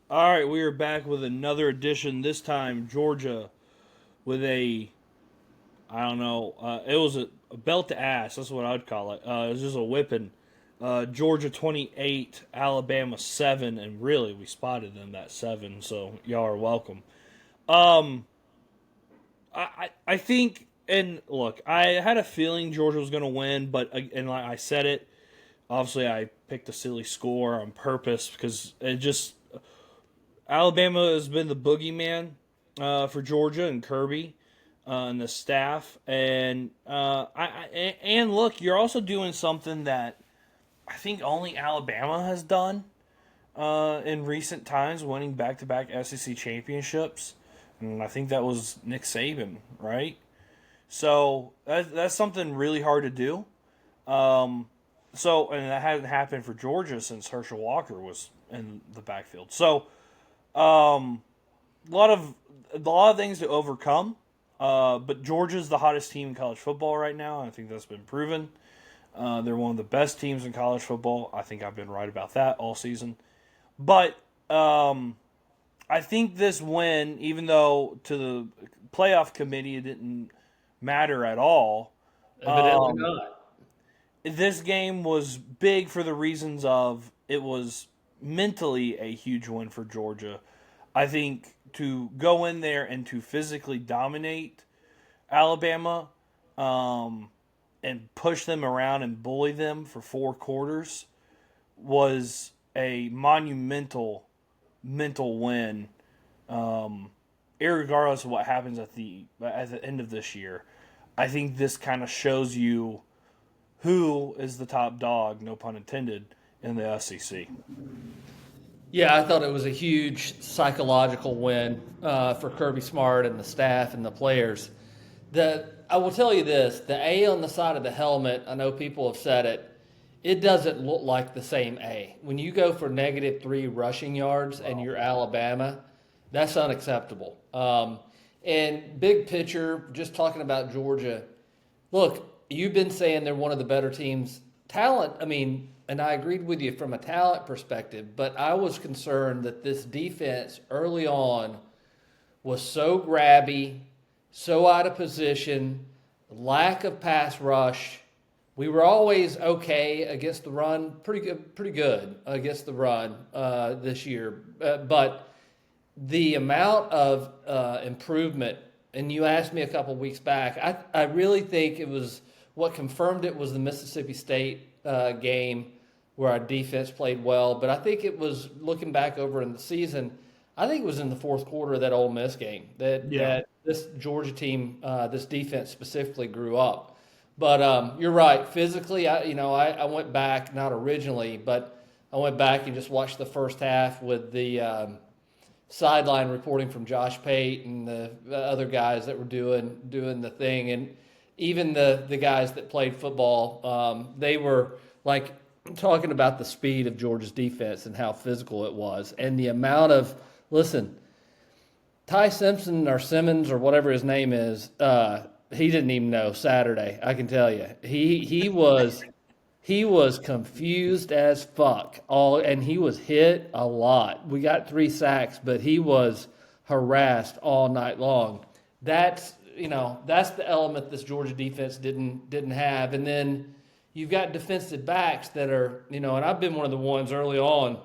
All right, we are back with another edition. This time, Georgia with I don't know, it was a belt to ass. That's what I'd call it. It was just a whipping. Georgia 28, Alabama 7, and really, we spotted them that 7, so y'all are welcome. Um, I think, and look, I had a feeling Georgia was going to win, but, and like I said it, obviously I picked a silly score on purpose because it just Alabama has been the boogeyman for Georgia and Kirby and the staff, and and look, you're also doing something that I think only Alabama has done in recent times, winning back-to-back SEC championships, and I think that was Nick Saban, right? So that's something really hard to do. Um, and that hadn't happened for Georgia since Herschel Walker was in the backfield. So um, a lot of things to overcome. But Georgia's the hottest team in college football right now. I think that's been proven. They're one of the best teams in college football. I think I've been right about that all season. But I think this win, even though to the playoff committee it didn't matter at all, Evidently um, not. this game was big for the reasons of it was mentally a huge win for Georgia. I think to go in there and to physically dominate Alabama and push them around and bully them for 4 quarters was a monumental mental win, irregardless of what happens at the end of this year. I think this kind of shows you who is the top dog, no pun intended, in the SEC. Yeah, I thought it was a huge psychological win for Kirby Smart and the staff and the players. I will tell you this: the A on the side of the helmet. I know people have said it. It doesn't look like the same A. When you go for -3 rushing yards and you're Alabama, that's unacceptable. And big picture, just talking about Georgia, look, you've been saying they're one of the better teams. Talent, I mean, and I agreed with you from a talent perspective, but I was concerned that this defense early on was so grabby, so out of position, lack of pass rush. We were always okay against the run, pretty good against the run this year. But the amount of improvement, and you asked me a couple weeks back, I really think it was what confirmed it was the Mississippi State game where our defense played well. But I think it was looking back over in the season. I think it was in the fourth quarter of that Ole Miss game Yeah. that this Georgia team, this defense specifically, grew up. But you're right. Physically, I went back, not originally, but I went back and just watched the first half with the sideline reporting from Josh Pate and the other guys that were doing the thing, and even the guys that played football, they were like talking about the speed of Georgia's defense and how physical it was, and the amount of listen. Ty Simpson or Simmons or whatever his name is, he didn't even know Saturday. I can tell you, he was confused as fuck. And he was hit a lot. We got 3 sacks, but he was harassed all night long. That's the element this Georgia defense didn't have. And then you've got defensive backs that are, and I've been one of the ones early on.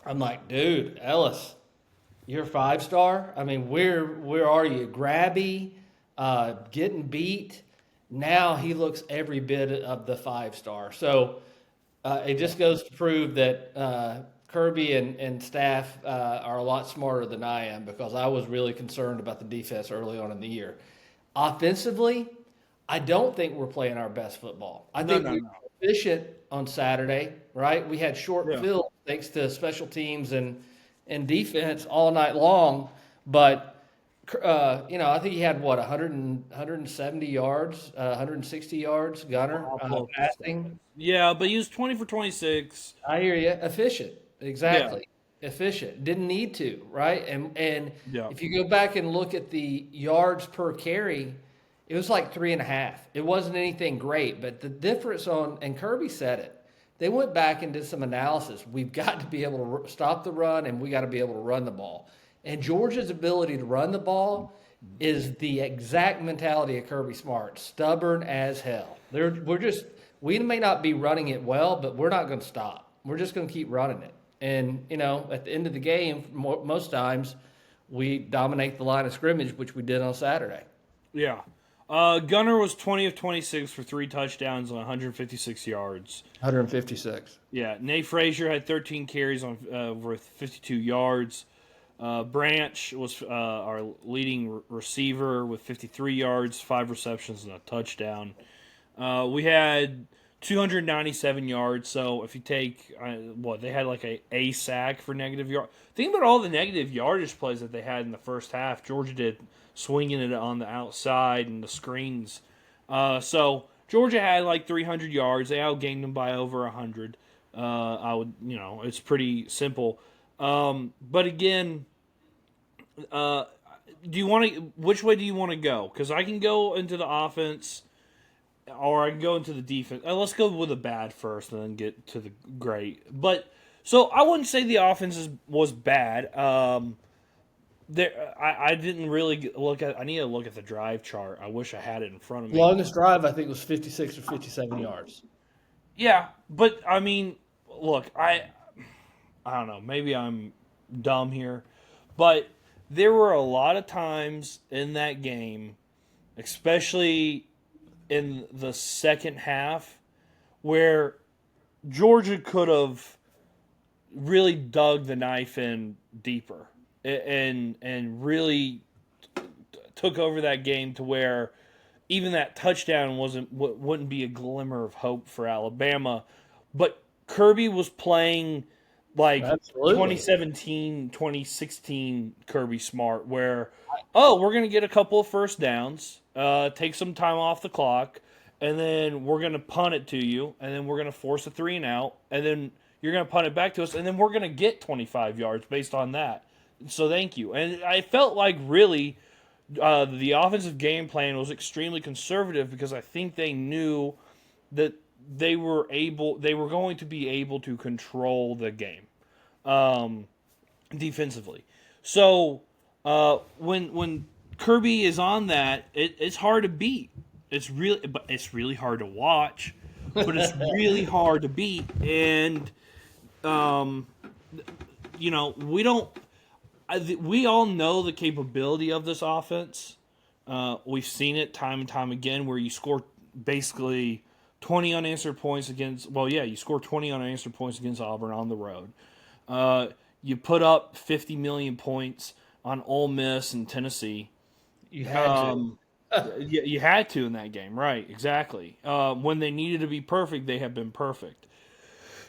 I'm like, dude, Ellis, you're a 5-star. I mean, where are you? Grabby, getting beat. Now he looks every bit of the 5-star. So it just goes to prove that Kirby and staff are a lot smarter than I am, because I was really concerned about the defense early on in the year. Offensively, I don't think we're playing our best football. I No, think no, we no. were efficient on Saturday, right? We had short Yeah. field thanks to special teams and defense all night long, but I think he had 170 yards, 160 yards, Gunner I'll pull up the passing. stats. Yeah, but he was 20 for 26. I hear you. Efficient, Yeah. exactly. Efficient. Didn't need to, right? And Yeah. if you go back and look at the yards per carry, it was like 3.5. It wasn't anything great, but the difference and Kirby said it. they went back and did some analysis. We've got to be able to stop the run, and we got to be able to run the ball. And Georgia's ability to run the ball is the exact mentality of Kirby Smart, stubborn as hell. We may not be running it well, but we're not going to stop. We're just going to keep running it. And, at the end of the game, most times, we dominate the line of scrimmage, which we did on Saturday. Yeah. Gunner was 20 of 26 for 3 touchdowns on 156 yards. 156. Yeah. Nate Frazier had 13 carries on worth 52 yards. Branch was our leading receiver with 53 yards, 5 receptions, and a touchdown. We had 297 yards. So if you take they had like a sack for negative yard. Think about all the negative yardage plays that they had in the first half. Georgia did swinging it on the outside and the screens. So Georgia had like 300 yards. They outgained them by over 100. It's pretty simple. But again, which way do you want to go? Because I can go into the offense. Or I can go into the defense. Let's go with the bad first and then get to the great. But so I wouldn't say the offense was bad. I didn't really look at. I need to look at the drive chart. I wish I had it in front of me. Longest drive I think was 56 or 57 yards. Yeah, but I mean, look, I don't know. Maybe I'm dumb here, but there were a lot of times in that game, especially in the second half, where Georgia could have really dug the knife in deeper and really took over that game to where even that touchdown wouldn't be a glimmer of hope for Alabama. But Kirby was playing like Absolutely. 2017, 2016 Kirby Smart, where we're going to get a couple of first downs, take some time off the clock, and then we're going to punt it to you, and then we're going to force a 3 and out, and then you're going to punt it back to us, and then we're going to get 25 yards based on that. So thank you. And I felt like really the offensive game plan was extremely conservative because I think they knew that they were going to be able to control the game defensively. So when Kirby is on that, it's hard to beat. It's really hard to watch, but it's really hard to beat. And we all know the capability of this offense. We've seen it time and time again where you score basically 20 unanswered points against. Well, yeah, you score 20 unanswered points against Auburn on the road. You put up 50 million points on Ole Miss and Tennessee. You had to. You had to in that game, right? Exactly. When they needed to be perfect, they have been perfect.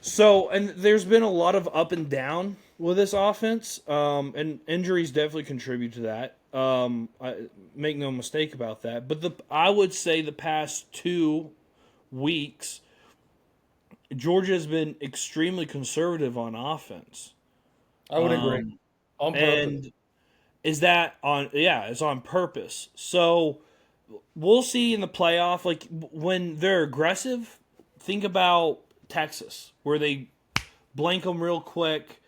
So, and there's been a lot of up and down with this offense, and injuries definitely contribute to that. I make no mistake about that. But I would say the past 2 weeks, Georgia has been extremely conservative on offense. I would agree. On purpose. And is that on? Yeah, it's on purpose. So we'll see in the playoff. Like when they're aggressive, think about Texas, where they blank them real quick.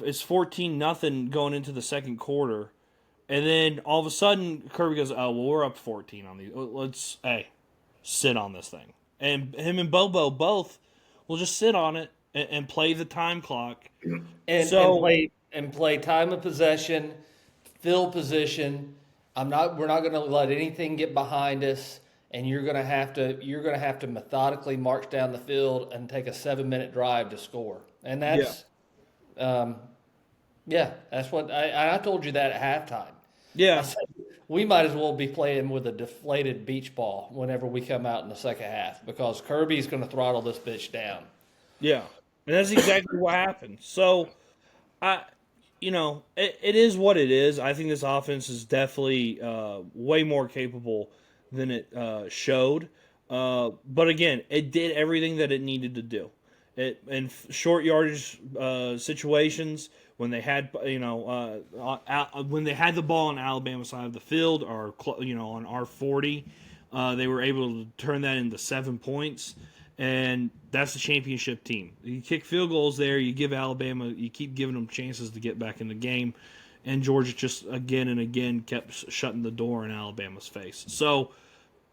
It's 14-0 going into the second quarter, and then all of a sudden Kirby goes, "Oh well, we're up 14 on these. Let's sit on this thing." And him and Bobo both will just sit on it and play the time clock, and play time of possession, field position. We're not going to let anything get behind us, and you're going to have to methodically march down the field and take a 7-minute drive to score. And that's that's what I told you that at halftime. Yeah. We might as well be playing with a deflated beach ball whenever we come out in the second half because Kirby's going to throttle this bitch down. Yeah, and that's exactly what happened. So, it is what it is. I think this offense is definitely way more capable than it showed. But again, it did everything that it needed to do. In short yardage situations, when they had when they had the ball on Alabama side of the field or on our 40, they were able to turn that into 7 points. and that's the championship team. You kick field goals there, you give Alabama, you keep giving them chances to get back in the game, and Georgia just again and again kept shutting the door in Alabama's face. So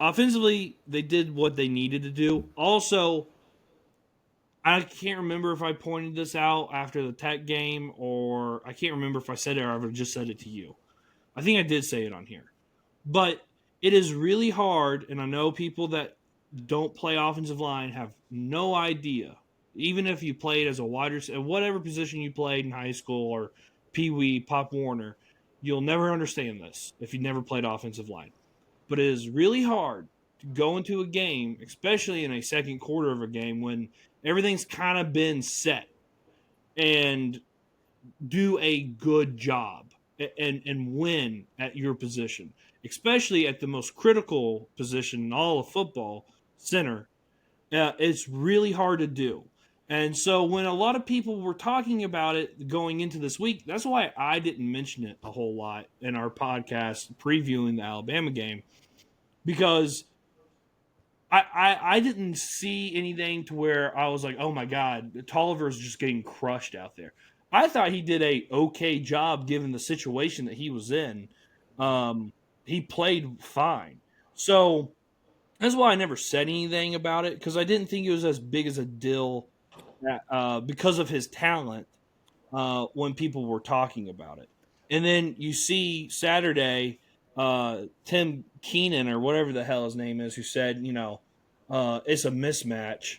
offensively, they did what they needed to do. Also, I can't remember if I pointed this out after the Tech game, or I can't remember if I said it or I just said it to you. I think I did say it on here. But it is really hard, and I know people that don't play offensive line have no idea. Even if you played as a wide receiver, whatever position you played in high school or Pee Wee, Pop Warner, you'll never understand this if you never played offensive line. But it is really hard to go into a game, especially in a second quarter of a game when everything's kind of been set, and do a good job and win at your position, especially at the most critical position in all of football, center. It's really hard to do. And so when a lot of people were talking about it going into this week, that's why I didn't mention it a whole lot in our podcast previewing the Alabama game, because I didn't see anything to where I was like, oh my God, Tolliver's just getting crushed out there. I thought he did a okay job given the situation that he was in. He played fine. So that's why I never said anything about it, because I didn't think it was as big as a deal because of his talent when people were talking about it. And then you see Saturday, Tim Keenan or whatever the hell his name is, who said, it's a mismatch.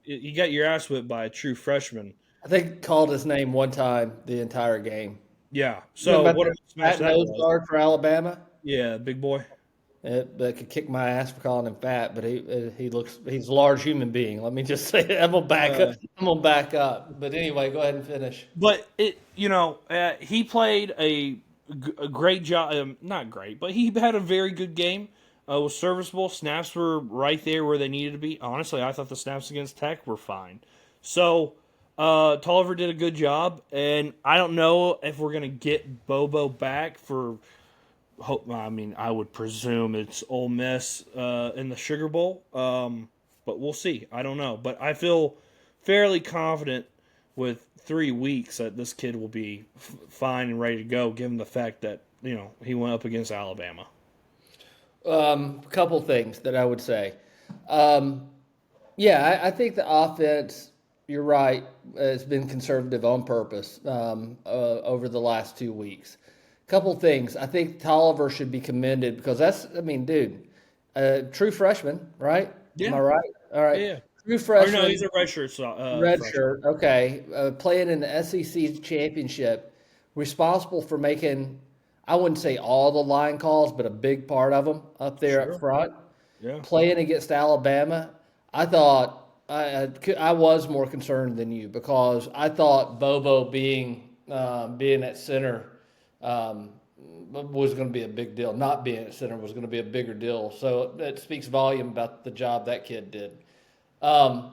You got your ass whipped by a true freshman. I think called his name one time the entire game. Yeah. So what a mismatch that nose was. guard for Alabama. Yeah, big boy. That could kick my ass for calling him fat, but he's a large human being. Let me just say that. I'm gonna back up. But anyway, go ahead and finish. But he played a great job. Not great, but he had a very good game. Was serviceable. Snaps were right there where they needed to be. Honestly, I thought the snaps against Tech were fine. So Tolliver did a good job, and I don't know if we're gonna get Bobo back for. I would presume it's Ole Miss in the Sugar Bowl, but we'll see. I don't know, but I feel fairly confident with 3 weeks that this kid will be fine and ready to go, given the fact that he went up against Alabama. Couple things that I would say. I think the offense. You're right. It's been conservative on purpose over the last 2 weeks. Couple things. I think Tolliver should be commended because true freshman, right? Yeah. Am I right? All right. Yeah. True freshman. No, he's a redshirt. Redshirt. Okay. Playing in the SEC championship, responsible for making, I wouldn't say all the line calls, but a big part of them up there up front. Yeah. Playing against Alabama, I thought I was more concerned than you because I thought Bobo being at center. Was going to be a big deal. Not being at center was going to be a bigger deal. So that speaks volume about the job that kid did. The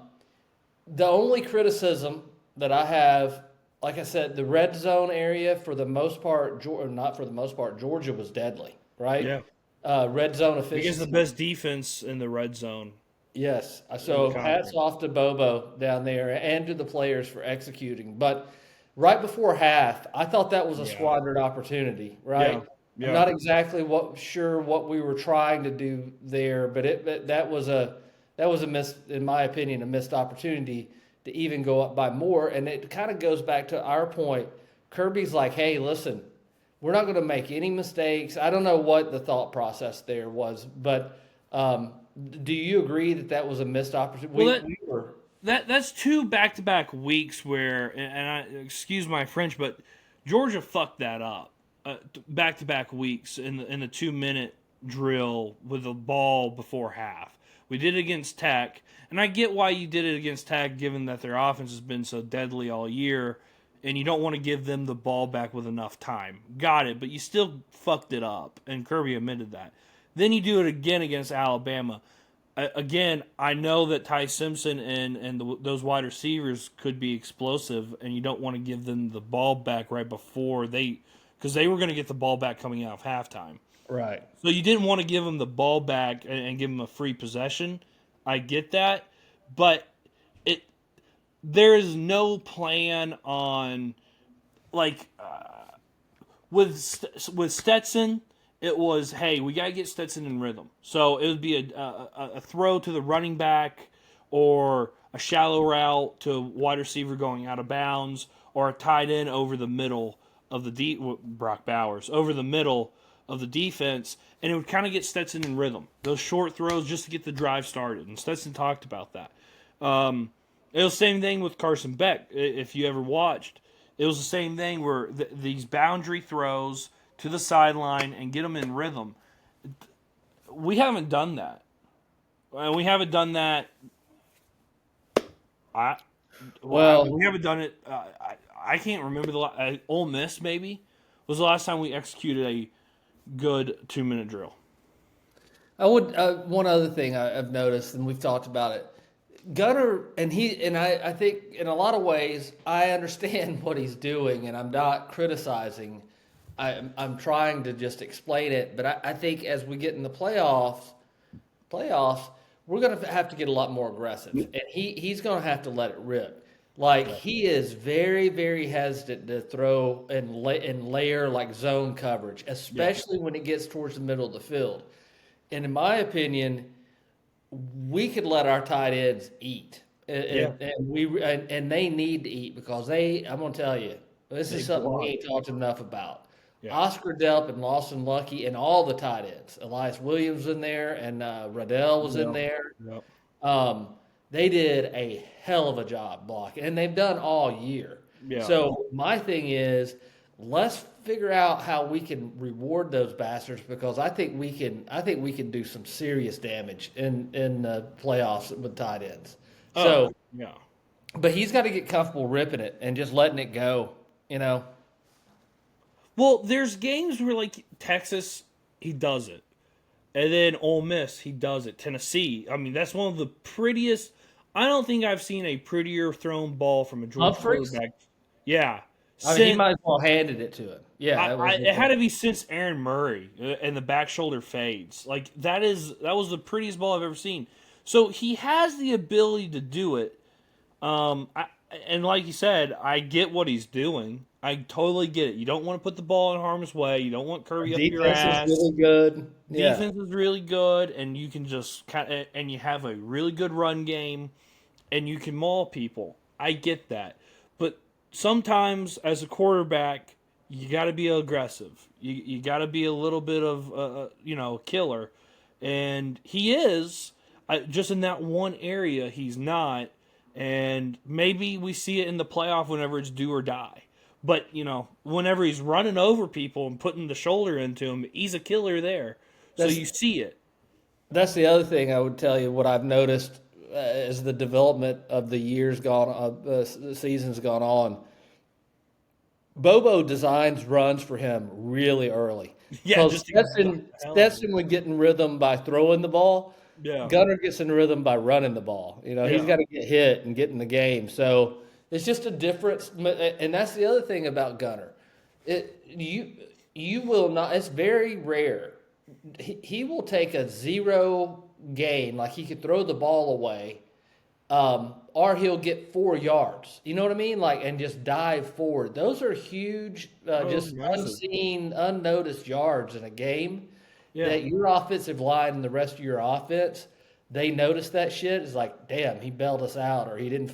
only criticism that I have, like I said, the red zone area for the most part, Georgia was deadly, right? Yeah. Red zone efficiency. Against the best defense in the red zone. Yes. So hats off to Bobo down there and to the players for executing. But right before half, I thought that was a squandered opportunity, right? Yeah. I'm not exactly sure what we were trying to do there, but that was a in my opinion, a missed opportunity to even go up by more. And it kind of goes back to our point. Kirby's like, hey, listen, we're not going to make any mistakes. I don't know what the thought process there was, but do you agree that was a missed opportunity? Well, That's 2 back-to-back weeks where, and I excuse my French, but Georgia fucked that up. Back-to-back weeks in the 2-minute drill with the ball before half. We did it against Tech, and I get why you did it against Tech, given that their offense has been so deadly all year, and you don't want to give them the ball back with enough time. Got it, but you still fucked it up, and Kirby admitted that. Then you do it again against Alabama. Again, I know that Ty Simpson and those wide receivers could be explosive, and you don't want to give them the ball back right before because they were going to get the ball back coming out of halftime. Right. So you didn't want to give them the ball back and give them a free possession. I get that, but there is no plan on with Stetson. It was, hey, we gotta get Stetson in rhythm. So it would be a throw to the running back, or a shallow route to a wide receiver going out of bounds, or a tight end over the middle of the Brock Bowers over the middle of the defense, and it would kind of get Stetson in rhythm. Those short throws just to get the drive started, and Stetson talked about that. It was the same thing with Carson Beck. If you ever watched, it was the same thing where these boundary throws to the sideline and get them in rhythm. We haven't done that. We haven't done that. We haven't done it. I can't remember Ole Miss maybe was the last time we executed a good 2-minute drill. I would one other thing I've noticed, and we've talked about it. Gunner I think in a lot of ways I understand what he's doing, and I'm not criticizing. I'm trying to just explain it, but I think as we get in the playoffs, we're going to have to get a lot more aggressive, and he's going to have to let it rip. He is very, very hesitant to throw and layer like zone coverage, especially when it gets towards the middle of the field. And in my opinion, we could let our tight ends eat, and they need to eat because I'm going to tell you, this is something we ain't talked enough about. Yeah. Oscar Delp and Lawson Lucky and all the tight ends. Elias Williams in there, and Riddell was in there. Yep. They did a hell of a job blocking, and they've done all year. Yeah. So my thing is, let's figure out how we can reward those bastards, because I think we can do some serious damage in the playoffs with tight ends. But he's got to get comfortable ripping it and just letting it go, Well, there's games where, like, Texas, he does it. And then Ole Miss, he does it. Tennessee, I mean, that's one of the prettiest. I don't think I've seen a prettier thrown ball from a Georgia quarterback. Yeah. He might as well handed it to him. Yeah. It had to be since Aaron Murray and the back shoulder fades. Like, that was the prettiest ball I've ever seen. So he has the ability to do it. And like you said, I get what he's doing. I totally get it. You don't want to put the ball in harm's way. You don't want Kirby up your ass. Defense is really good. Defense is really good, and you can just and you have a really good run game, and you can maul people. I get that, but sometimes as a quarterback, you got to be aggressive. You got to be a little bit of killer, and he is. Just in that one area, he's not, and maybe we see it in the playoff whenever it's do or die. But, whenever he's running over people and putting the shoulder into him, he's a killer there. So you see it. That's the other thing I would tell you, what I've noticed as the development of the the season's gone on. Bobo designs runs for him really early. Yeah, Stetson would get in rhythm by throwing the ball. Yeah. Gunner gets in rhythm by running the ball. He's got to get hit and get in the game. So it's just a difference, and that's the other thing about Gunner. You will not. It's very rare. He will take a zero gain, like he could throw the ball away, or he'll get 4 yards. You know what I mean? And just dive forward. Those are huge, just unseen, unnoticed yards in a game. Yeah. That your offensive line and the rest of your offense, they notice that shit. It's like, damn, he bailed us out, or he didn't,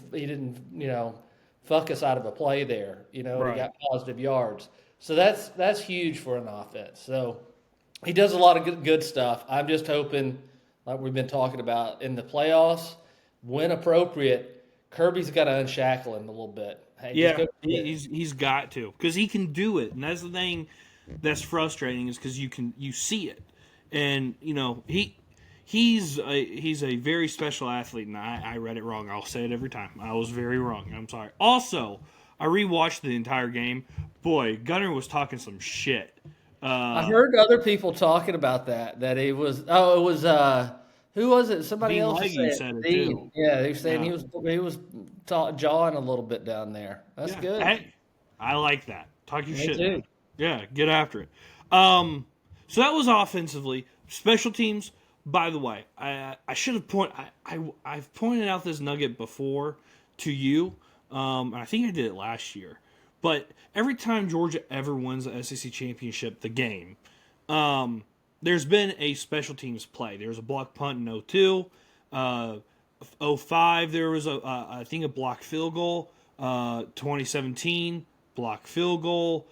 fuck us out of a play there. Right. He got positive yards. So that's huge for an offense. So he does a lot of good stuff. I'm just hoping, like we've been talking about, in the playoffs, when appropriate, Kirby's got to unshackle him a little bit. Hey, he's got to, because he can do it, and that's the thing that's frustrating, is because you see it, and he's a very special athlete, and I read it wrong. I'll say it every time. I was very wrong. I'm sorry. Also, I rewatched the entire game. Boy, Gunner was talking some shit. I heard other people talking about that he was. Oh, it was who was it? Somebody else said it too. Yeah, they were saying he was jawing a little bit down there. That's good. Hey, I like that. Talk your shit. Too. Yeah, get after it. So that was offensively. Special teams, By the way, I should have I've pointed out this nugget before to you. I think I did it last year. But every time Georgia ever wins the SEC championship, the game, there's been a special teams play. There was a block punt in 02. 05, there was I think a block field goal. 2017, block field goal.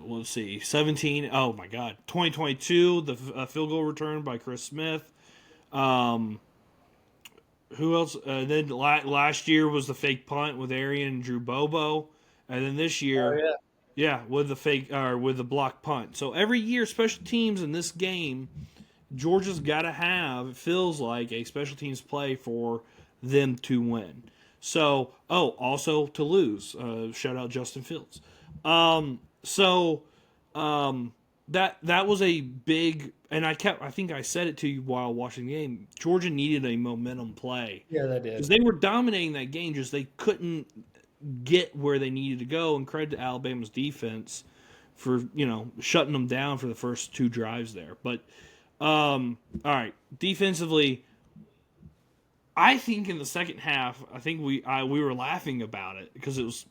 Let's see, 17. Oh my God, 2022, the field goal return by Chris Smith. Who else? Then last year was the fake punt with Arian and Drew Bobo, and then this year, with the with the block punt. So every year, special teams in this game, Georgia's got to have. It feels like a special teams play for them to win. So, also to lose. Shout out Justin Fields. That was a big, and I think I said it to you while watching the game. Georgia needed a momentum play. Yeah, they did. Because they were dominating that game, just they couldn't get where they needed to go. And credit to Alabama's defense for shutting them down for the first 2 drives there. But all right, defensively, I think in the second half, I think we were laughing about it because it was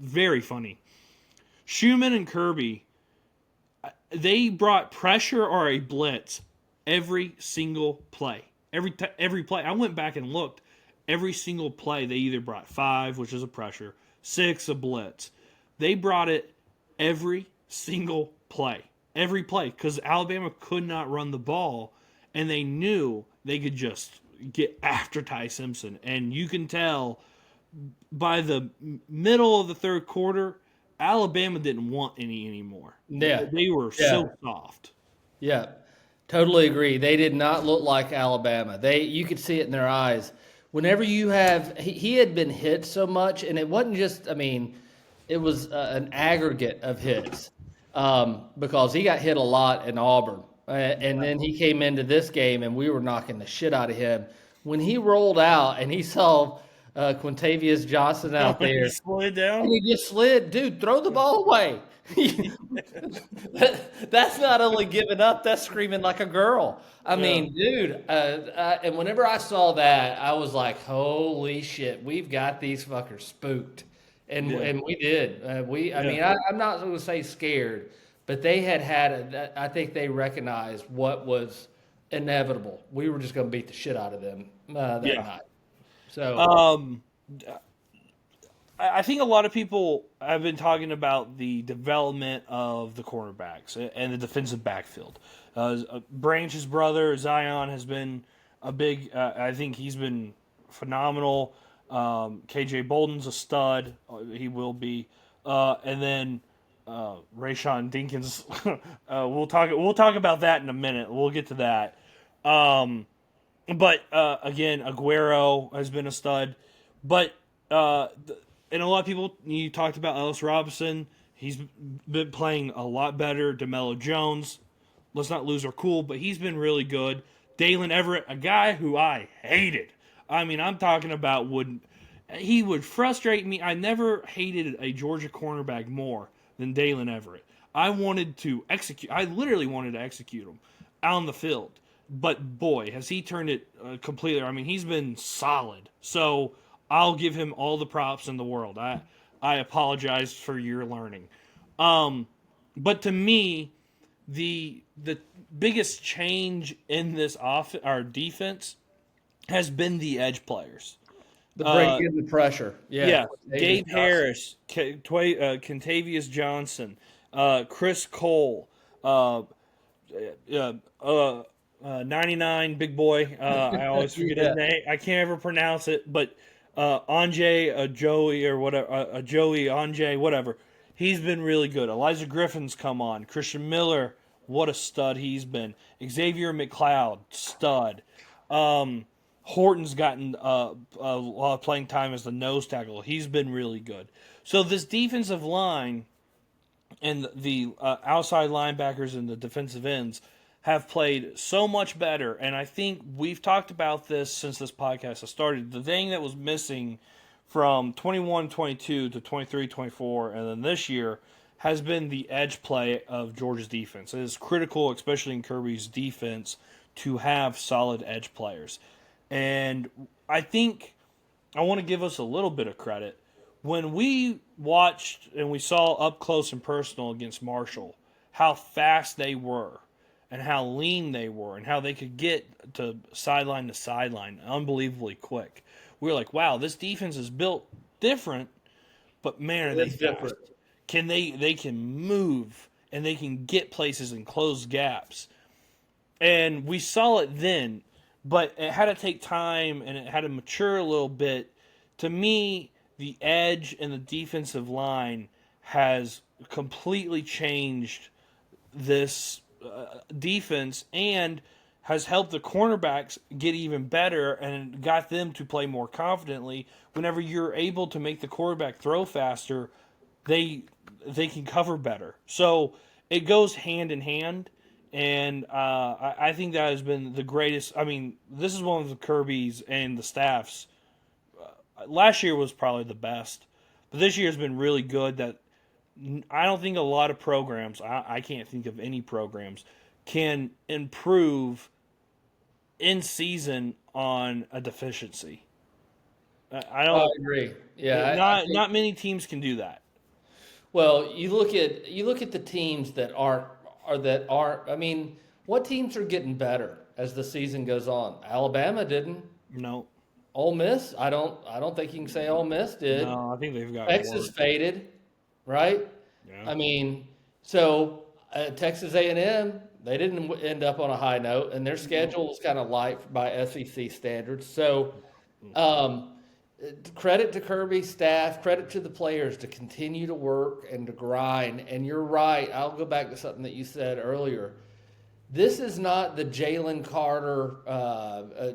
very funny. Schumann and Kirby, they brought pressure or a blitz every single play. Every play. I went back and looked. Every single play, they either brought 5, which is a pressure, 6, a blitz. They brought it every single play. Every play, because Alabama could not run the ball, and they knew they could just get after Ty Simpson. And you can tell by the middle of the third quarter, Alabama didn't want any anymore. Yeah. They were so soft. Yeah, totally agree. They did not look like Alabama. You could see it in their eyes. Whenever you have, he had been hit so much, and it wasn't just, it was an aggregate of hits because he got hit a lot in Auburn. And then he came into this game, and we were knocking the shit out of him. When he rolled out and he saw Quintavious Johnson out there. He slid down? And he just slid. Dude, throw the ball away. That's not only giving up, that's screaming like a girl. I mean, dude, and whenever I saw that, I was like, holy shit, we've got these fuckers spooked. And we did. I'm not going to say scared, but they had I think they recognized what was inevitable. We were just going to beat the shit out of them that night. So, I think a lot of people have been talking about the development of the cornerbacks and the defensive backfield. Branch's brother, Zion, has been a big, I think he's been phenomenal. KJ Bolden's a stud. He will be. And then Rayshawn Dinkins, we'll talk about that in a minute. We'll get to that. But again, Aguero has been a stud. But and a lot of people, you talked about Ellis Robinson. He's been playing a lot better. DeMello Jones, let's not lose our cool, but he's been really good. Dalen Everett, a guy who I hated. I'm talking about he would frustrate me. I never hated a Georgia cornerback more than Dalen Everett. I literally wanted to execute him out on the field. But boy, has he turned it completely. He's been solid. So I'll give him all the props in the world. I apologize for your learning. But to me, the biggest change in this our defense has been the edge players. The break in the pressure. Yeah. Gabe Harris, Quintavious Johnson, Chris Cole, 99 big boy. I always forget his name. I can't ever pronounce it, but Joey or whatever, Joey Anjay, whatever. He's been really good. Elijah Griffin's come on. Christian Miller, what a stud he's been. Xavier McLeod, stud. Horton's gotten a lot of playing time as the nose tackle. He's been really good. So this defensive line and the outside linebackers and the defensive ends have played so much better. And I think we've talked about this since this podcast has started. The thing that was missing from 21-22 to 23-24 and then this year has been the edge play of Georgia's defense. It is critical, especially in Kirby's defense, to have solid edge players. And I think I want to give us a little bit of credit. When we watched and we saw up close and personal against Marshall, how fast they were and how lean they were and how they could get to sideline unbelievably quick. We were like, wow, this defense is built different, but man, are they fast. They can move and they can get places and close gaps. And we saw it then, but it had to take time and it had to mature a little bit. To me, the edge and the defensive line has completely changed this defense and has helped the cornerbacks get even better and got them to play more confidently. Whenever you're able to make the quarterback throw faster, they can cover better. So it goes hand in hand, and I think that has been the greatest. I mean, this is one of the Kirby's and the staff's. Last year was probably the best, but this year has been really good. That I don't think a lot of programs, I can't think of any programs, can improve in season on a deficiency. I don't agree. Yeah, not many teams can do that. Well, you look at the teams that aren't. I mean, what teams are getting better as the season goes on? Alabama didn't. No. Ole Miss, I don't think you can say Ole Miss did. No, I think they've got Texas faded, right? Yeah. I mean, so Texas A&M, they didn't end up on a high note, and their schedule was kind of light by SEC standards. So, credit to Kirby's staff, credit to the players to continue to work and to grind. And you're right. I'll go back to something that you said earlier. This is not the Jalen Carter,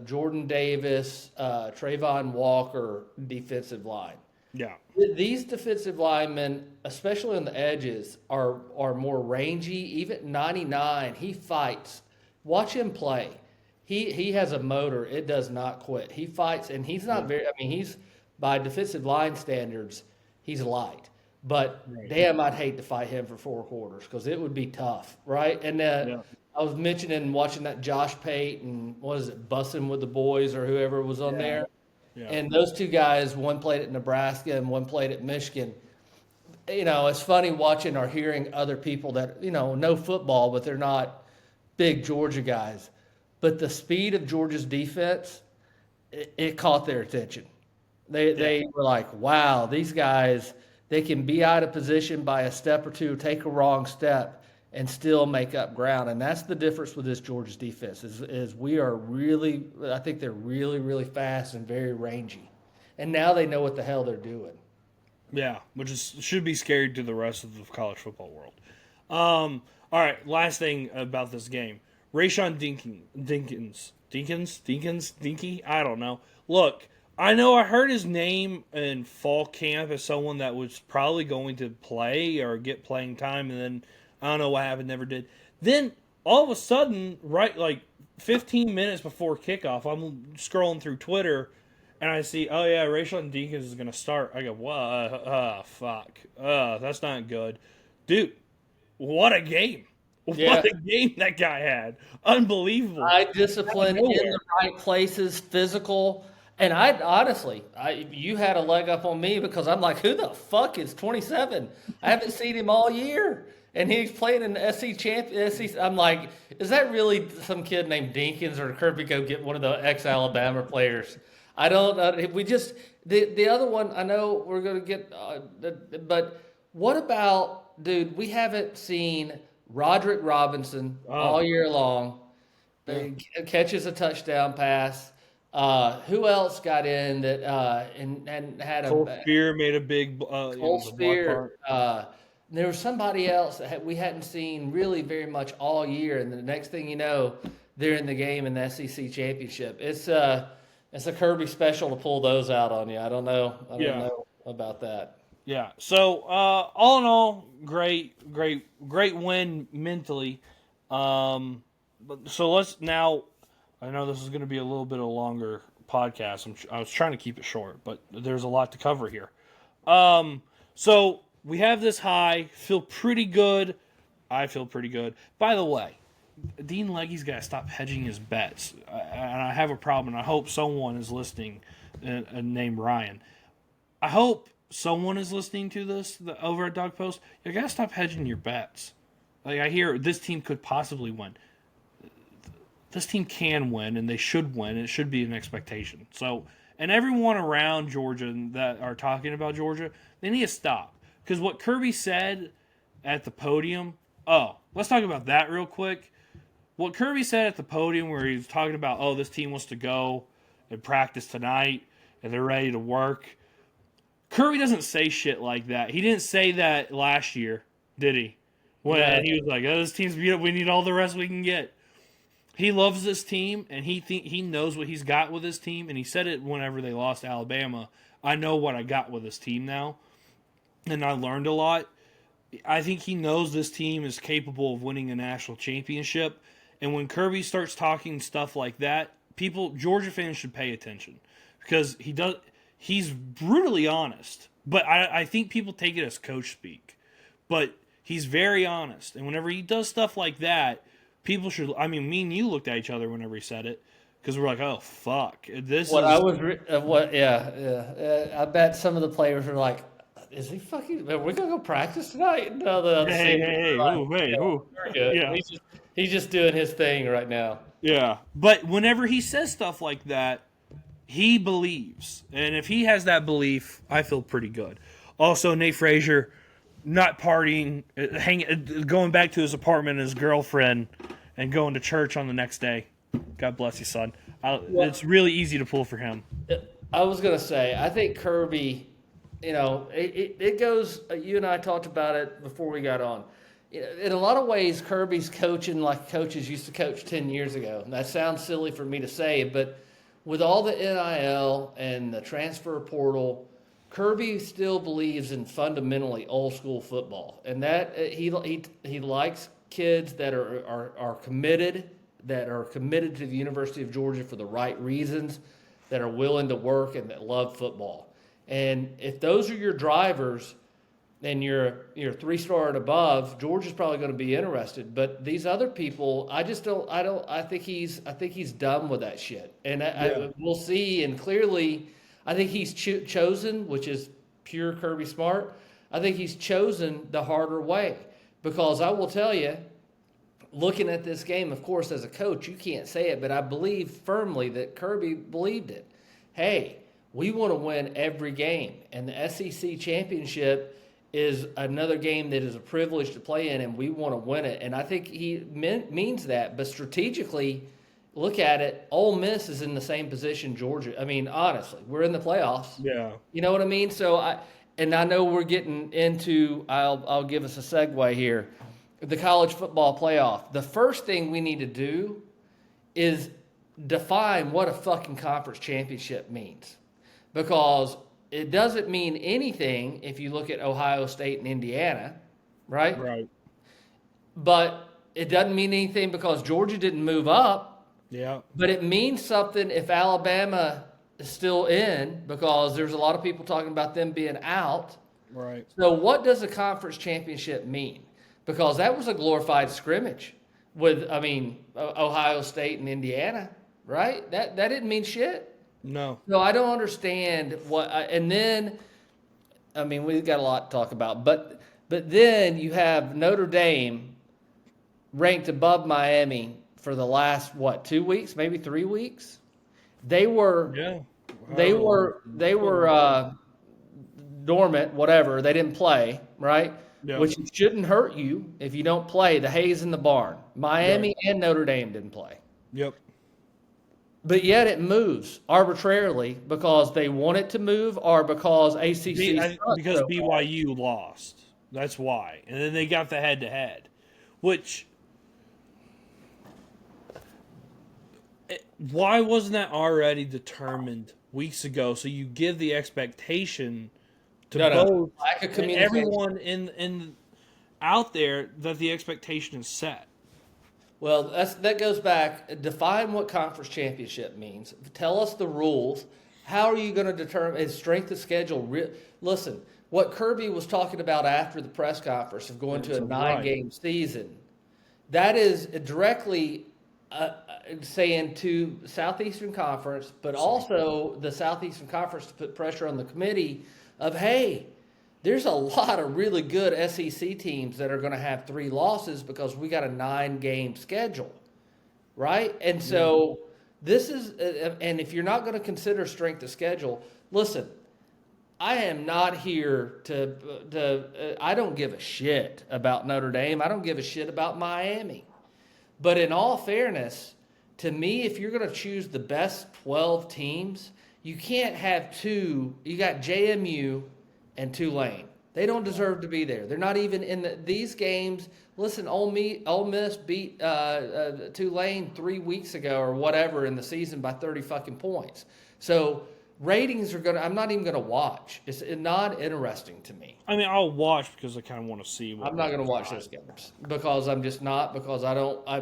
Jordan Davis, Trayvon Walker defensive line. Yeah. These defensive linemen, especially on the edges, are more rangy. Even 99, he fights. Watch him play. He has a motor. It does not quit. He fights, and he's not very – I mean, he's – by defensive line standards, he's light. But, damn, I'd hate to fight him for 4 quarters because it would be tough, right? And I was mentioning watching that Josh Pate and, what is it, Bussin' with the Boys or whoever was on there. Yeah. And those two guys, one played at Nebraska and one played at Michigan. You know, it's funny watching or hearing other people that, know football, but they're not big Georgia guys. But the speed of Georgia's defense, it caught their attention. They were like, wow, these guys, they can be out of position by a step or two, take a wrong step, and still make up ground. And that's the difference with this Georgia's defense is we are really – I think they're really, really fast and very rangy. And now they know what the hell they're doing. Yeah, which should be scary to the rest of the college football world. All right, last thing about this game. Rayshawn Dinky? I don't know. Look, I know I heard his name in fall camp as someone that was probably going to play or get playing time, and then I don't know what happened, never did. Then all of a sudden, right, like 15 minutes before kickoff, I'm scrolling through Twitter, and I see, oh yeah, Rayshawn Dinkins is going to start. I go, what? Fuck. That's not good. Dude, what a game. Yeah. What a game that guy had. Unbelievable. High discipline in the right places, physical. And honestly, you had a leg up on me because I'm like, who the fuck is 27? I haven't seen him all year. And he's playing in the SEC champion. I'm like, is that really some kid named Dinkins, or Kirby go get one of the ex-Alabama players? I don't know. We just the other one. I know we're going to get, but what about, dude? We haven't seen Roderick Robinson all year long. Catches a touchdown pass. Who else got in that and had a Cole Spear made a big Cole Spear. There was somebody else that we hadn't seen really very much all year, and the next thing you know, they're in the game in the SEC championship. It's a Kirby special to pull those out on you. I don't know about that. Yeah. So all in all, great win mentally. So let's now. I know this is going to be a little bit of a longer podcast. I was trying to keep it short, but there's a lot to cover here. So we have this high, feel pretty good. I feel pretty good. By the way, Dean Legge's got to stop hedging his bets. And I have a problem, and I hope someone is listening named Ryan. I hope someone is listening to this over at Dog Post. You got to stop hedging your bets. Like, I hear this team could possibly win. This team can win, and they should win. It should be an expectation. So, and everyone around Georgia that are talking about Georgia, they need to stop. Because what Kirby said at the podium, let's talk about that real quick. What Kirby said at the podium where he was talking about, this team wants to go and practice tonight, and they're ready to work. Kirby doesn't say shit like that. He didn't say that last year, did he? When he was like, this team's beautiful, we need all the rest we can get. He loves this team, and he knows what he's got with his team, and he said it whenever they lost to Alabama. I know what I got with this team now, and I learned a lot. I think he knows this team is capable of winning a national championship, and when Kirby starts talking stuff like that, Georgia fans should pay attention because he's brutally honest, but I think people take it as coach speak, but he's very honest, and whenever he does stuff like that, people should. I mean, me and you looked at each other whenever he said it because we're like, "Oh fuck, this." I bet some of the players are like, "Is he fucking? Are we gonna go practice tonight?" No, yeah. He's just doing his thing right now. Yeah, but whenever he says stuff like that, he believes, and if he has that belief, I feel pretty good. Also, Nate Frazier. Not partying, going back to his apartment and his girlfriend and going to church on the next day. God bless you, son. It's really easy to pull for him. I was going to say, I think Kirby, it goes, you and I talked about it before we got on. In a lot of ways, Kirby's coaching like coaches used to coach 10 years ago. And that sounds silly for me to say, but with all the NIL and the transfer portal, Kirby still believes in fundamentally old school football, and that he likes kids that are committed, to the University of Georgia for the right reasons, that are willing to work and that love football. And if those are your drivers, and you're 3-star and above, Georgia's probably going to be interested. But these other people, I think he's done with that shit, and we'll see. And clearly, I think he's chosen, which is pure Kirby Smart. I think he's chosen the harder way because I will tell you, looking at this game, of course, as a coach, you can't say it, but I believe firmly that Kirby believed it. Hey, we want to win every game, and the SEC championship is another game that is a privilege to play in, and we want to win it. And I think he means that, but strategically, look at it. Ole Miss is in the same position Georgia. I mean, honestly, we're in the playoffs. Yeah. You know what I mean? So I know we're getting into. I'll give us a segue here. The college football playoff. The first thing we need to do is define what a fucking conference championship means, because it doesn't mean anything if you look at Ohio State and Indiana, right? Right. But it doesn't mean anything because Georgia didn't move up. Yeah. But it means something if Alabama is still in, because there's a lot of people talking about them being out. Right. So what does a conference championship mean? Because that was a glorified scrimmage with, Ohio State and Indiana, right? That didn't mean shit. No. So I don't understand and then, we've got a lot to talk about. But then you have Notre Dame ranked above Miami for the last 2 weeks, maybe 3 weeks. They were dormant, whatever. They didn't play, right? Yeah. Which shouldn't hurt you if you don't play. The hay's in the barn. Miami and Notre Dame didn't play. Yep. But yet it moves arbitrarily because they want it to move or because ACC because BYU lost. That's why. And then they got the head-to-head, which why wasn't that already determined weeks ago? So you give the expectation to both and everyone in out there that the expectation is set. Well, that goes back. Define what conference championship means. Tell us the rules. How are you going to determine strength of schedule? Listen, what Kirby was talking about after the press conference of going to a 9-game season, that is directly saying to Southeastern Conference, but also the Southeastern Conference to put pressure on the committee of, hey, there's a lot of really good SEC teams that are going to have 3 losses because we got a 9-game schedule, right? And so this is, and if you're not going to consider strength of schedule, listen, I am not here I don't give a shit about Notre Dame. I don't give a shit about Miami. But in all fairness, to me, if you're going to choose the best 12 teams, you can't have 2. You got JMU and Tulane. They don't deserve to be there. They're not even in these games. Listen, Ole Miss beat Tulane 3 weeks ago or whatever in the season by 30 fucking points. So ratings are I'm not even gonna watch. It's not interesting to me. I mean, I'll watch because I kind of want to see. I'm not gonna watch those games because I'm just not, because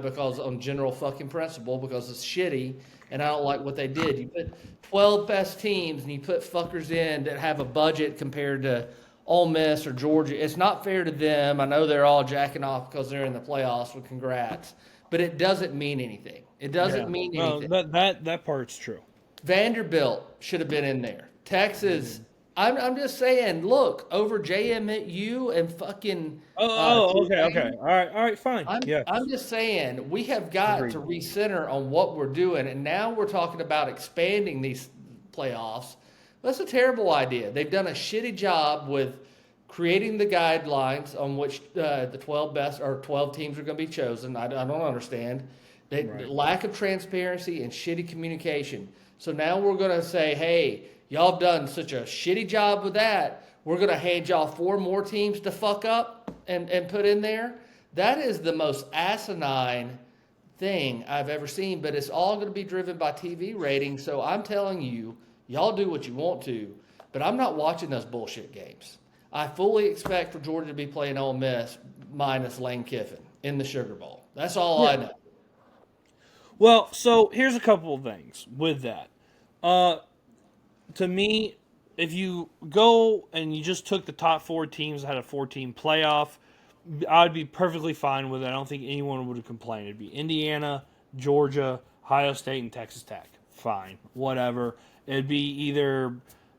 because on general fucking principle, because it's shitty and I don't like what they did. You put 12 best teams and you put fuckers in that have a budget compared to Ole Miss or Georgia. It's not fair to them. I know they're all jacking off because they're in the playoffs. Well, congrats, but it doesn't mean anything. It doesn't mean anything. That part's true. Vanderbilt should have been in there. Texas, I'm just saying, look, over JMU and fucking okay. All right, fine. I'm just saying, we have got to recenter on what we're doing, and now we're talking about expanding these playoffs. That's a terrible idea. They've done a shitty job with creating the guidelines on which the 12 best or 12 teams are going to be chosen. I don't understand. Lack of transparency and shitty communication. So now we're going to say, hey, y'all have done such a shitty job with that. We're going to hand y'all 4 more teams to fuck up and put in there. That is the most asinine thing I've ever seen, but it's all going to be driven by TV ratings. So I'm telling you, y'all do what you want to, but I'm not watching those bullshit games. I fully expect for Georgia to be playing Ole Miss minus Lane Kiffin in the Sugar Bowl. That's all I know. Well, so here's a couple of things with that. To me, if you go and you just took the top 4 teams that had a 4-team playoff, I'd be perfectly fine with it. I don't think anyone would complain. It'd be Indiana, Georgia, Ohio State, and Texas Tech. Fine, whatever. It'd be either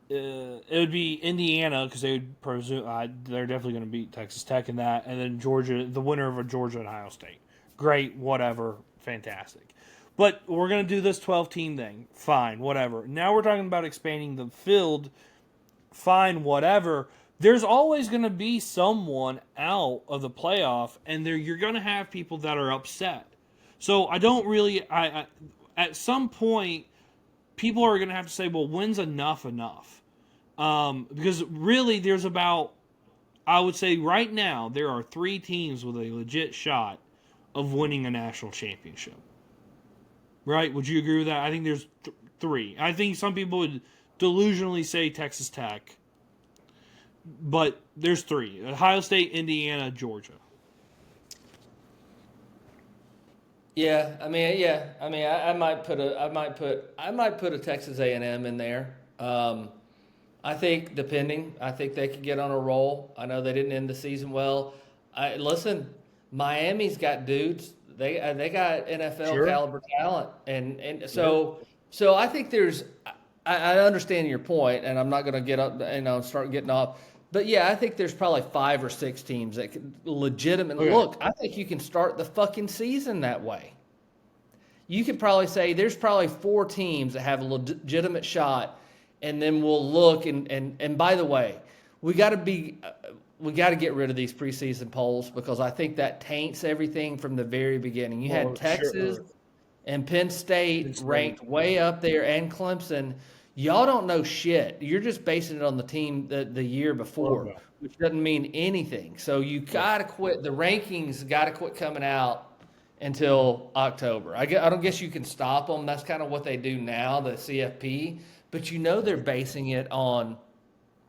it would be Indiana because they would presume they're definitely going to beat Texas Tech in that, and then Georgia, the winner of a Georgia and Ohio State. Great, whatever, fantastic. But we're going to do this 12-team thing. Fine, whatever. Now we're talking about expanding the field. Fine, whatever. There's always going to be someone out of the playoff, and you're going to have people that are upset. So I don't really... at some point, people are going to have to say, well, when's enough? Because really there's about... I would say right now, there are 3 teams with a legit shot of winning a national championship. Right? Would you agree with that? I think there's 3. I think some people would delusionally say Texas Tech. But there's 3. Ohio State, Indiana, Georgia. I might put a Texas A&M in there. I think they could get on a roll. I know they didn't end the season well. Listen, Miami's got dudes. They got NFL caliber talent, and so I think there's. I understand your point, and I'm not going to get up, start getting off. But yeah, I think there's probably 5 or 6 teams that could legitimately look. I think you can start the fucking season that way. You could probably say there's probably 4 teams that have a legitimate shot, and then we'll look. And by the way, we got to get rid of these preseason polls because I think that taints everything from the very beginning. You had Texas and Penn State ranked way up there, and Clemson. Y'all don't know shit. You're just basing it on the team the year before, which doesn't mean anything. So you got to quit. The rankings got to quit coming out until October. I don't guess you can stop them. That's kind of what they do now, the CFP. But they're basing it on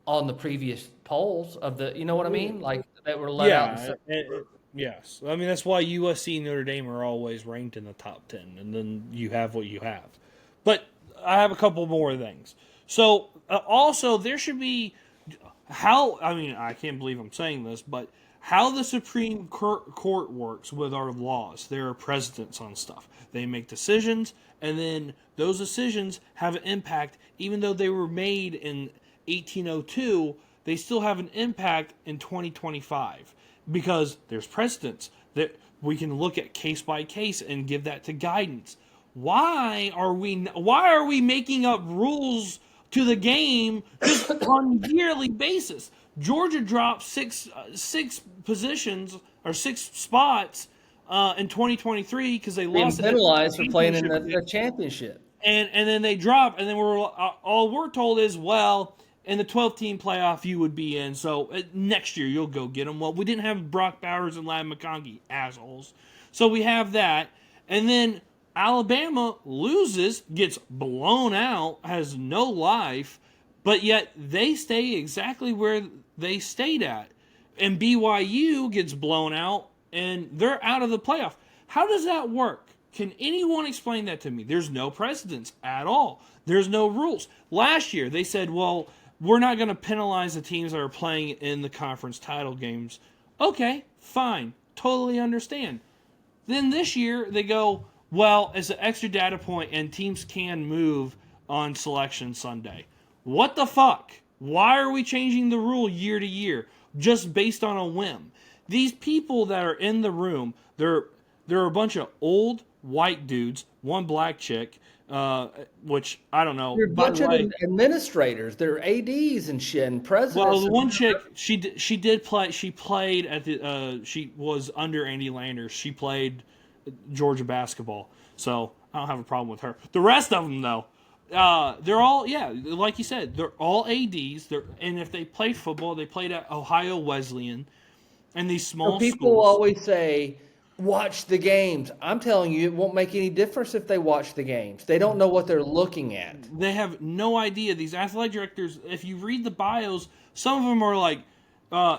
the previous polls of the, you know what I mean? Like that were let out. Yes. I mean, that's why USC and Notre Dame are always ranked in the top 10, and then you have what you have. But I have a couple more things. So, also, there should be, I mean, I can't believe I'm saying this, but how the Supreme Court works with our laws. There are precedents on stuff. They make decisions, and then those decisions have an impact. Even though they were made in 1802, they still have an impact in 2025 because there's precedents that we can look at case by case and give that to guidance. Why are we making up rules to the game just on a yearly basis? Georgia dropped six positions or 6 spots in 2023 because they Being lost penalized for playing in the championship. and then they drop, and then all we're told is, well, in the 12-team playoff you would be in, so next year you'll go get them. Well, we didn't have Brock Bowers and Ladd McConkey, assholes. So we have that, and then Alabama loses, gets blown out, has no life, but yet they stay exactly where they stayed at. And BYU gets blown out, and they're out of the playoff. How does that work? Can anyone explain that to me? There's no precedence at all. There's no rules. Last year, they said, well, we're not going to penalize the teams that are playing in the conference title games. Okay, fine. Totally understand. Then this year, they go, well, it's an extra data point, and teams can move on Selection Sunday. What the fuck? Why are we changing the rule year to year just based on a whim? These people that are in the room, they're a bunch of old white dudes, one black chick, which I don't know. They're a bunch of administrators. They're ADs and shit and presidents. Well, the one chick, she did play. She played at the. She was under Andy Landers. She played Georgia basketball, so I don't have a problem with her. The rest of them, though, they're all like you said, they're all ADs. And if they played football, they played at Ohio Wesleyan, and these small people schools. Always say, watch the games. I'm telling you, it won't make any difference if they watch the games. They don't know what they're looking at. They have no idea. These athletic directors, if you read the bios, some of them are like,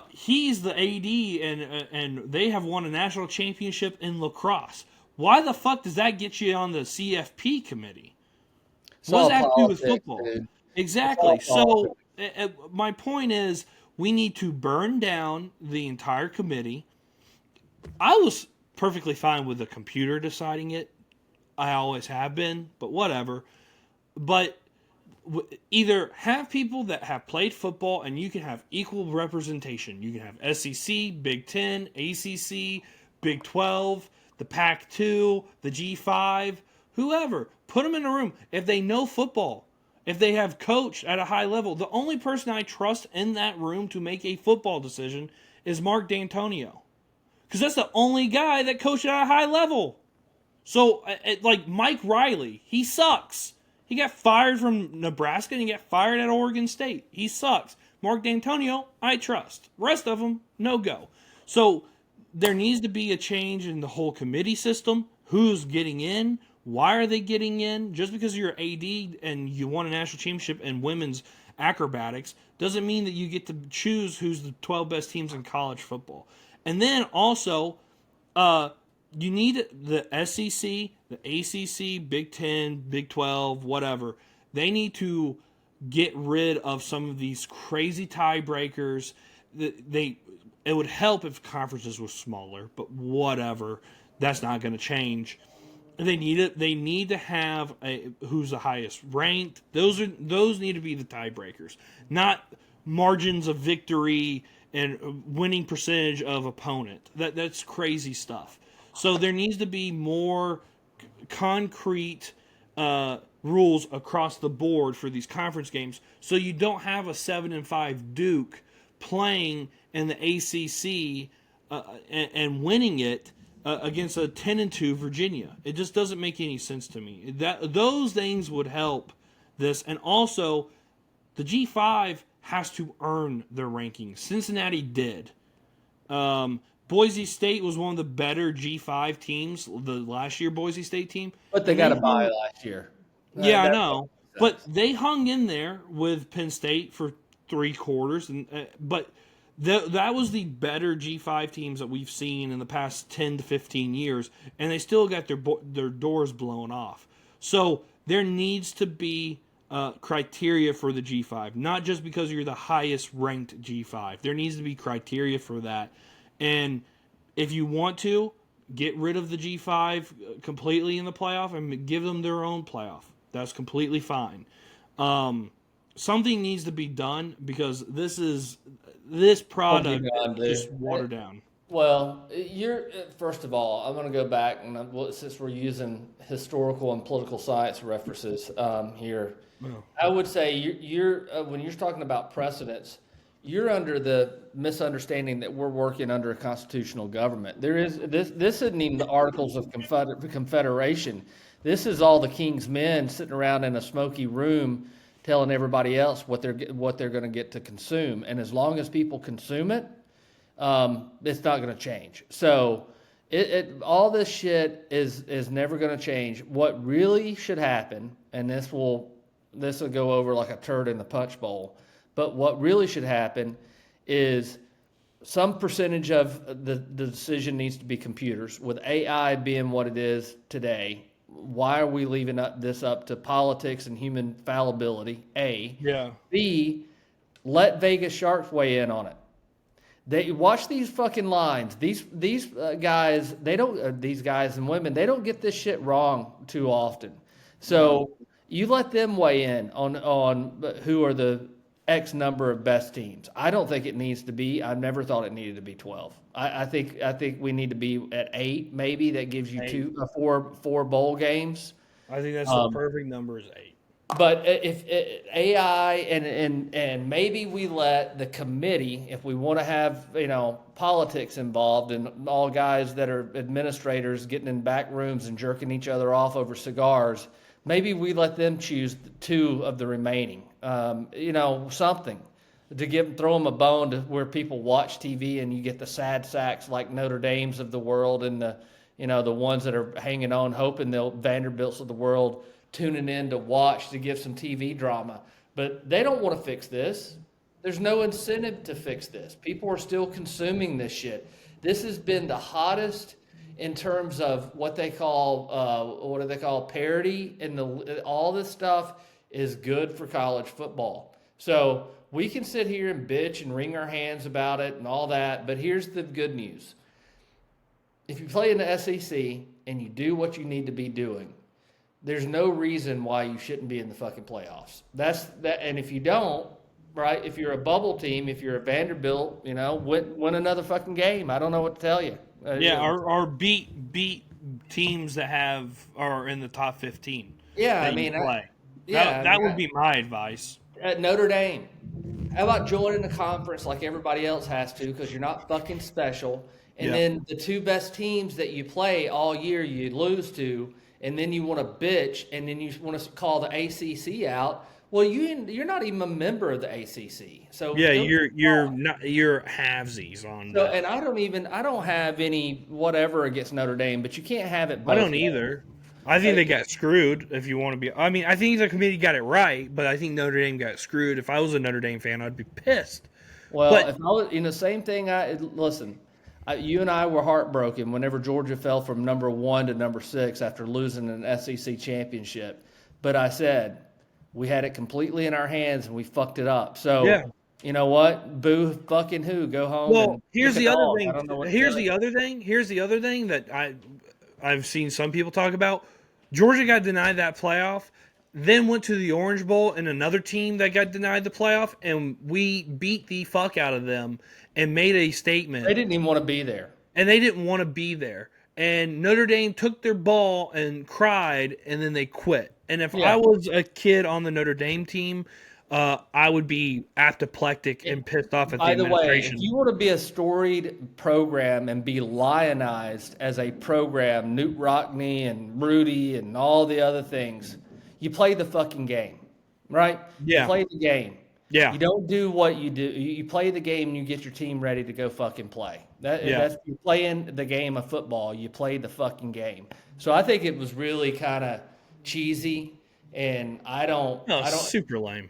he's the AD and they have won a national championship in lacrosse. Why the fuck does that get you on the CFP committee? What does that do with football? Dude. Exactly. So my point is, we need to burn down the entire committee. I was perfectly fine with the computer deciding it. I always have been, but whatever. But either have people that have played football, and you can have equal representation. You can have SEC, Big 10, ACC, Big 12, the Pac-2, the G5, whoever. Put them in a room. If they know football, if they have coached at a high level, the only person I trust in that room to make a football decision is Mark D'Antonio. Because that's the only guy that coached at a high level. So, like Mike Riley, he sucks. He got fired from Nebraska and he got fired at Oregon State. He sucks. Mark D'Antonio, I trust. Rest of them, no go. So, there needs to be a change in the whole committee system. Who's getting in? Why are they getting in? Just because you're AD and you won a national championship in women's acrobatics doesn't mean that you get to choose who's the 12 best teams in college football. And then also, you need the SEC, the ACC, Big 10, Big 12, whatever. They need to get rid of some of these crazy tiebreakers. It would help if conferences were smaller, but whatever. That's not going to change. They need to have who's the highest ranked. Those need to be the tiebreakers, not margins of victory and winning percentage of opponent. That's crazy stuff. So there needs to be more concrete rules across the board for these conference games, so you don't have a 7-5 Duke playing in the ACC and winning it against a 10-2 Virginia. It just doesn't make any sense to me. Those things would help this, and also the G5 has to earn their rankings. Cincinnati did. Boise State was one of the better G5 teams, the last year Boise State team. But they got a bye last year. Yeah, I know. But they hung in there with Penn State for 3 quarters. But that was the better G5 teams that we've seen in the past 10 to 15 years. And they still got their doors blown off. So there needs to be criteria for the G5, not just because you're the highest ranked G5. There needs to be criteria for that. And if you want to, get rid of the G5 completely in the playoff and give them their own playoff. That's completely fine. Something needs to be done because this product is just watered down. Well, first of all, I'm going to go back and since we're using historical and political science references here, I would say you're when you're talking about precedents, you're under the misunderstanding that we're working under a constitutional government. There is this isn't even the Articles of Confederation. This is all the king's men sitting around in a smoky room telling everybody else what they're going to get to consume, and as long as people consume it, it's not going to change. So all this shit is never going to change. What really should happen, and this will go over like a turd in the punch bowl, but what really should happen is some percentage of the decision needs to be computers. With AI being what it is today, why are we leaving this up to politics and human fallibility? A. Yeah. B. Let Vegas Sharks weigh in on it. They watch these fucking lines. These guys, these guys and women, they don't get this shit wrong too often. So you let them weigh in on who are the X number of best teams. I don't think it needs to be. I've never thought it needed to be 12. I think we need to be at 8. Maybe that gives you four bowl games. I think that's the perfect number is 8. But if AI and maybe we let the committee, if we want to have politics involved and all guys that are administrators getting in back rooms and jerking each other off over cigars, maybe we let them choose 2 of the remaining. Something to throw them a bone to where people watch TV and you get the sad sacks like Notre Dame's of the world and the ones that are hanging on hoping they'll Vanderbilt's of the world tuning in to watch to give some TV drama. But they don't want to fix this. There's no incentive to fix this. People are still consuming this shit. This has been the hottest in terms of what they call parity, and all this stuff is good for college football. So we can sit here and bitch and wring our hands about it and all that, but here's the good news. If you play in the SEC and you do what you need to be doing, there's no reason why you shouldn't be in the fucking playoffs. And if you don't, right, if you're a bubble team, if you're a Vanderbilt, win another fucking game. I don't know what to tell you. Or beat teams that are in the top 15. Yeah, play. That would be my advice. At Notre Dame, how about joining the conference like everybody else has to because you're not fucking special, and then the 2 best teams that you play all year you lose to, and then you want to bitch, and then you want to call the ACC out. Well, you're not even a member of the ACC. So you're halvesies on. So, and I don't have any whatever against Notre Dame, but you can't have it both. I don't either. I think they got screwed. If you want to be, I think the committee got it right, but I think Notre Dame got screwed. If I was a Notre Dame fan, I'd be pissed. Well, if I was, same thing. Listen. You and I were heartbroken whenever Georgia fell from number 1 to number 6 after losing an SEC championship. But I said we had it completely in our hands and we fucked it up. So you know what? Boo fucking who? Go home. Well, here's the other thing. Here's the other thing that I've seen some people talk about. Georgia got denied that playoff, then went to the Orange Bowl and another team that got denied the playoff, and we beat the fuck out of them and made a statement. They didn't even want to be there. And they didn't want to be there. And Notre Dame took their ball and cried, and then they quit. And if I was a kid on the Notre Dame team, I would be apoplectic and pissed off at the administration. By the way, if you want to be a storied program and be lionized as a program, Newt Rockne and Rudy and all the other things, you play the fucking game, right? Yeah. You play the game. Yeah. You don't do what you do. You play the game and you get your team ready to go fucking play. That's you're playing the game of football. You play the fucking game. So I think it was really kind of cheesy, and I don't. Super lame.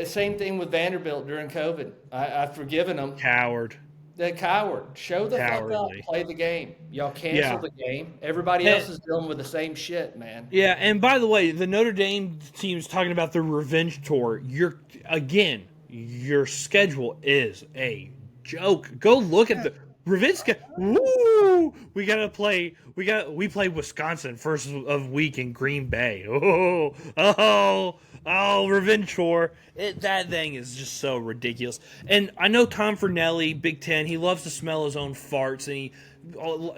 Same thing with Vanderbilt during COVID. I've forgiven them. Coward. The coward. Show the fuck up. Cowardly. Play the game. Y'all cancel Yeah. the game. Everybody else is dealing with the same shit, man. Yeah, and by the way, the Notre Dame team's talking about their revenge tour. Your schedule is a joke. Go look at the revenge schedule. Woo! We play Wisconsin first of week in Green Bay. Revenge tour. That thing is just so ridiculous. And I know Tom Fernelli, Big Ten, he loves to smell his own farts, and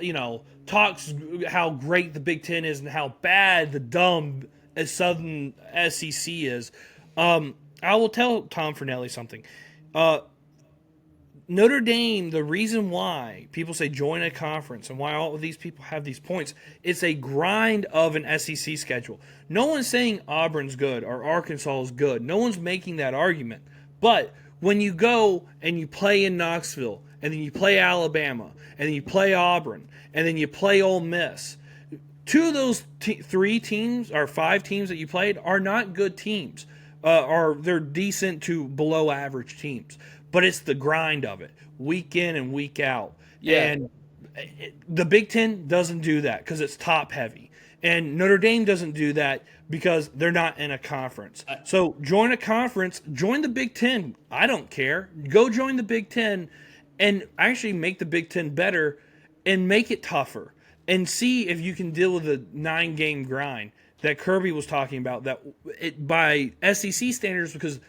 he, talks how great the Big Ten is and how bad the dumb Southern SEC is. I will tell Tom Fernelli something. Notre Dame, the reason why people say join a conference and why all of these people have these points, it's a grind of an SEC schedule. No one's saying Auburn's good or Arkansas is good. No one's making that argument. But when you go and you play in Knoxville, and then you play Alabama, and then you play Auburn, and then you play Ole Miss, two of those three teams or five teams that you played are not good teams. They're decent to below average teams. But it's the grind of it, week in and week out. Yeah. And the Big Ten doesn't do that because it's top heavy. And Notre Dame doesn't do that because they're not in a conference. So join a conference, join the Big Ten. I don't care. Go join the Big Ten and actually make the Big Ten better and make it tougher. And see if you can deal with the 9-game grind that Kirby was talking about by SEC standards, because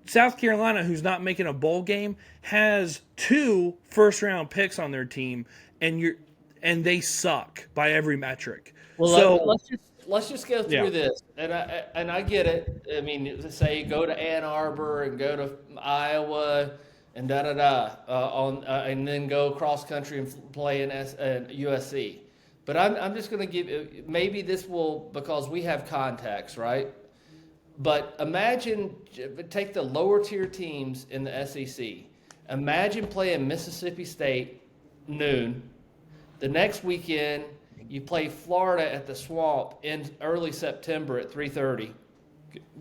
South Carolina, who's not making a bowl game, has 2 first-round picks on their team, and they suck by every metric. Well, so let's just go through this, and I get it. I mean, say go to Ann Arbor and go to Iowa and and then go cross country and play in USC. But I'm just going to give, maybe this will, because we have contacts, right? But imagine, take the lower tier teams in the SEC. Imagine playing Mississippi State noon. The next weekend, you play Florida at the Swamp in early September at 3:30.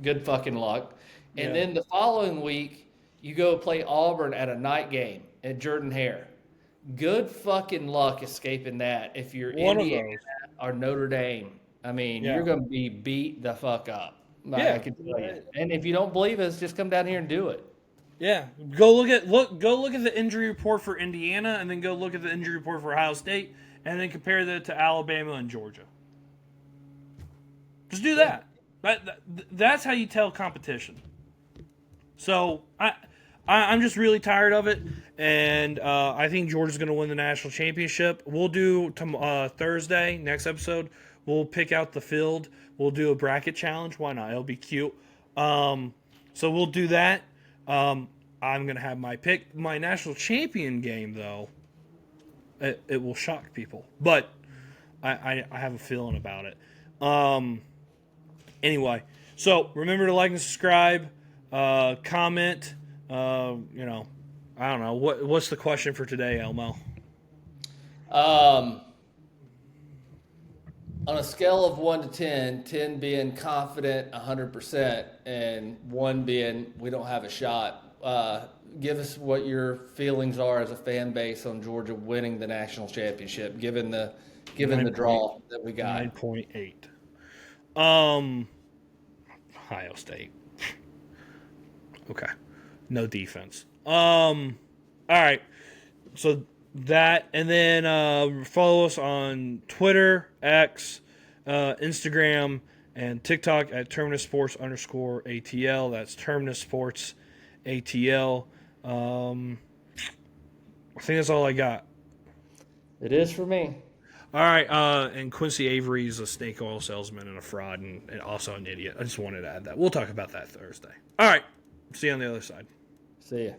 Good fucking luck. And then the following week, you go play Auburn at a night game at Jordan-Hare. Good fucking luck escaping that if you're Indiana or Notre Dame. I mean, you're going to be beat the fuck up. I can tell you. And if you don't believe us, just come down here and do it. Yeah, go look at the injury report for Indiana, and then go look at the injury report for Ohio State, and then compare that to Alabama and Georgia. Just do that. That's how you tell competition. So I'm just really tired of it, and I think Georgia's going to win the national championship. We'll do Thursday, next episode. We'll pick out the field. We'll do a bracket challenge. Why not? It'll be cute. So we'll do that. I'm going to have my pick. My national champion game, though, it will shock people. But I have a feeling about it. Anyway, so remember to like and subscribe. Comment. I don't know. What's the question for today, Elmo? On a scale of 1 to 10, 10 being confident 100%, and 1 being we don't have a shot, give us what your feelings are as a fan base on Georgia winning the national championship, given the draw that we got. 9.8. Ohio State. Okay. No defense. All right. So that, and then follow us on Twitter, X, Instagram, and TikTok at Terminus Sports _ATL. That's Terminus Sports ATL. I think that's all I got. It is for me. All right. And Quincy Avery is a snake oil salesman and a fraud and also an idiot. I just wanted to add that. We'll talk about that Thursday. All right. See you on the other side. See ya.